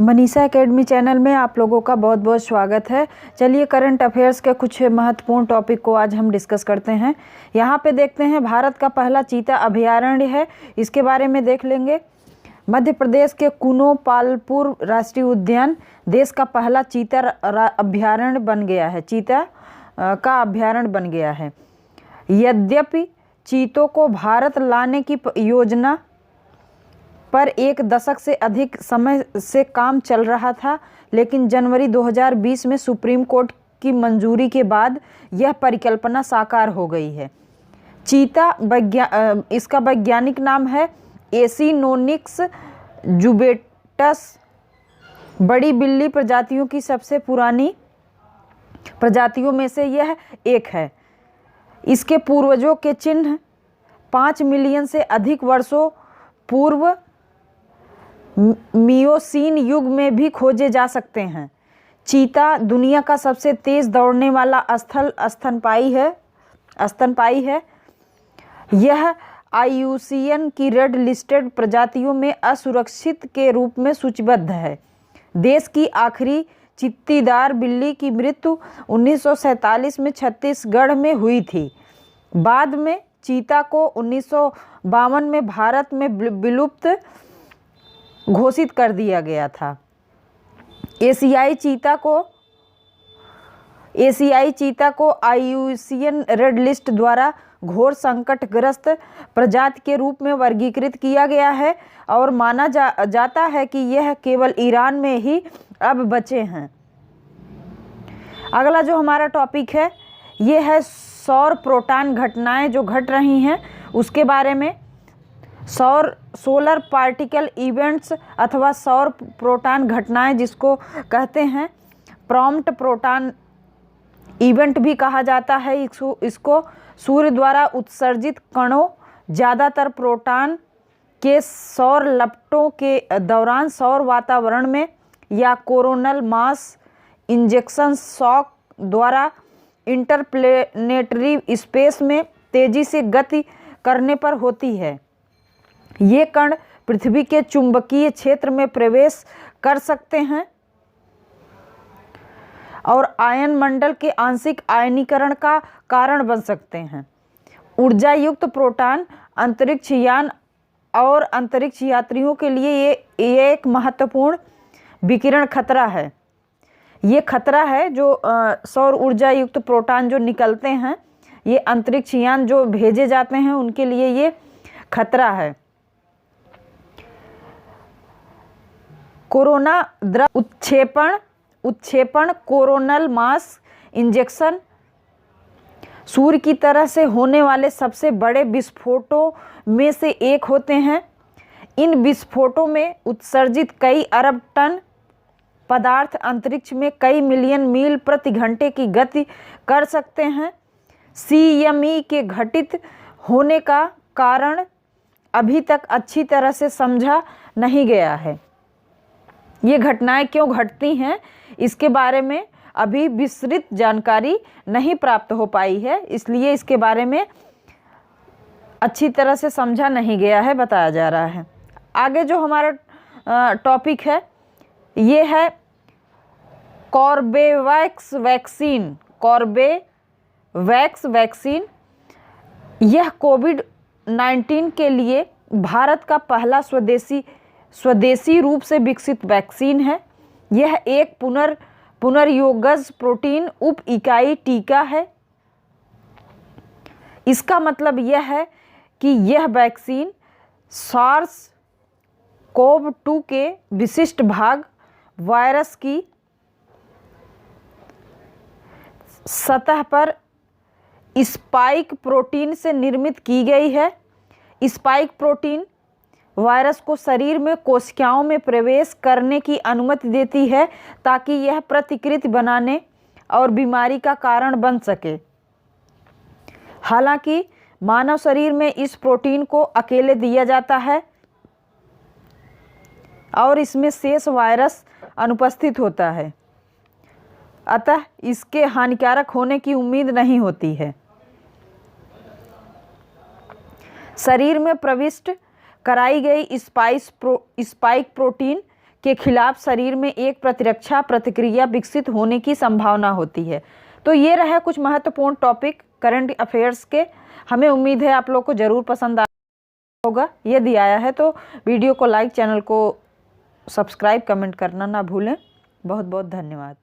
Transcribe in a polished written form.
Manisha academy channel में आप लोगों का बहुत बहुत स्वागत है। चलिए करंट अफेयर्स के कुछ महत्वपूर्ण टॉपिक को आज हम डिस्कस करते हैं। यहाँ पे देखते हैं भारत का पहला चीता अभयारण्य है, इसके बारे में देख लेंगे। मध्य प्रदेश के कुनो पालपुर राष्ट्रीय उद्यान देश का पहला चीता अभयारण्य बन गया है, चीता का अभयारण्य बन गया है। यद्यपि चीतों को भारत लाने की योजना पर एक दशक से अधिक समय से काम चल रहा था, लेकिन जनवरी 2020 में सुप्रीम कोर्ट की मंजूरी के बाद यह परिकल्पना साकार हो गई है। चीता इसका वैज्ञानिक नाम है एसिनोनिक्स जुबेटस। बड़ी बिल्ली प्रजातियों की सबसे पुरानी प्रजातियों में से यह एक है। इसके पूर्वजों के चिन्ह 5 मिलियन से अधिक वर्षों पूर्व मियोसीन युग में भी खोजे जा सकते हैं। चीता दुनिया का सबसे तेज दौड़ने वाला स्तनपायी है। यह IUCN की रेड लिस्टेड प्रजातियों में असुरक्षित के रूप में सूचीबद्ध है। देश की आखिरी चित्तीदार बिल्ली की मृत्यु 1947 में छत्तीसगढ़ में हुई थी। बाद में चीता को 1952 में भारत में विलुप्त घोषित कर दिया गया था। एशियाई चीता को IUCN रेड लिस्ट द्वारा घोर संकटग्रस्त प्रजाति के रूप में वर्गीकृत किया गया है और माना जाता है कि यह केवल ईरान में ही अब बचे हैं। अगला जो हमारा टॉपिक है ये है सौर प्रोटॉन घटनाएं जो घट रही हैं उसके बारे में। सोलर पार्टिकल इवेंट्स अथवा सौर प्रोटॉन घटनाएं जिसको कहते हैं प्रॉम्प्ट प्रोटॉन इवेंट भी कहा जाता है। इसको सूर्य द्वारा उत्सर्जित कणों, ज़्यादातर प्रोटॉन के सौर लपटों के दौरान सौर वातावरण में या कोरोनल मास इंजेक्शन शॉक द्वारा इंटरप्लेनेटरी स्पेस में तेजी से गति करने पर होती है। ये कण पृथ्वी के चुंबकीय क्षेत्र में प्रवेश कर सकते हैं और आयन मंडल के आंशिक आयनीकरण का कारण बन सकते हैं। ऊर्जा युक्त प्रोटॉन अंतरिक्ष यान और अंतरिक्ष यात्रियों के लिए ये एक महत्वपूर्ण विकिरण खतरा है। ये खतरा है जो सौर ऊर्जा युक्त प्रोटॉन जो निकलते हैं, ये अंतरिक्ष यान जो भेजे जाते हैं उनके लिए ये खतरा है। कोरोना द्रव उत्क्षेपण कोरोनल मास इंजेक्शन सूर्य की तरह से होने वाले सबसे बड़े विस्फोटों में से एक होते हैं। इन विस्फोटों में उत्सर्जित कई अरब टन पदार्थ अंतरिक्ष में कई मिलियन मील प्रति घंटे की गति कर सकते हैं। CME के घटित होने का कारण अभी तक अच्छी तरह से समझा नहीं गया है। ये घटनाएं क्यों घटती हैं इसके बारे में अभी विस्तृत जानकारी नहीं प्राप्त हो पाई है, इसलिए इसके बारे में अच्छी तरह से समझा नहीं गया है, बताया जा रहा है। आगे जो हमारा टॉपिक है ये है कॉर्बेवैक्स वैक्सीन। यह कोविड-19 के लिए भारत का पहला स्वदेशी रूप से विकसित वैक्सीन है। यह एक पुनर्योगज प्रोटीन उप इकाई टीका है। इसका मतलब यह है कि यह वैक्सीन SARS-CoV-2 के विशिष्ट भाग वायरस की सतह पर स्पाइक प्रोटीन से निर्मित की गई है। स्पाइक प्रोटीन वायरस को शरीर में कोशिकाओं में प्रवेश करने की अनुमति देती है ताकि यह प्रतिकृति बनाने और बीमारी का कारण बन सके। हालांकि मानव शरीर में इस प्रोटीन को अकेले दिया जाता है और इसमें शेष वायरस अनुपस्थित होता है, अतः इसके हानिकारक होने की उम्मीद नहीं होती है। शरीर में प्रविष्ट कराई गई स्पाइक प्रोटीन के खिलाफ शरीर में एक प्रतिरक्षा प्रतिक्रिया विकसित होने की संभावना होती है। तो ये रहा कुछ महत्वपूर्ण टॉपिक करंट अफेयर्स के। हमें उम्मीद है आप लोग को ज़रूर पसंद आया होगा। यदि आया है तो वीडियो को लाइक, चैनल को सब्सक्राइब, कमेंट करना ना भूलें। बहुत बहुत धन्यवाद।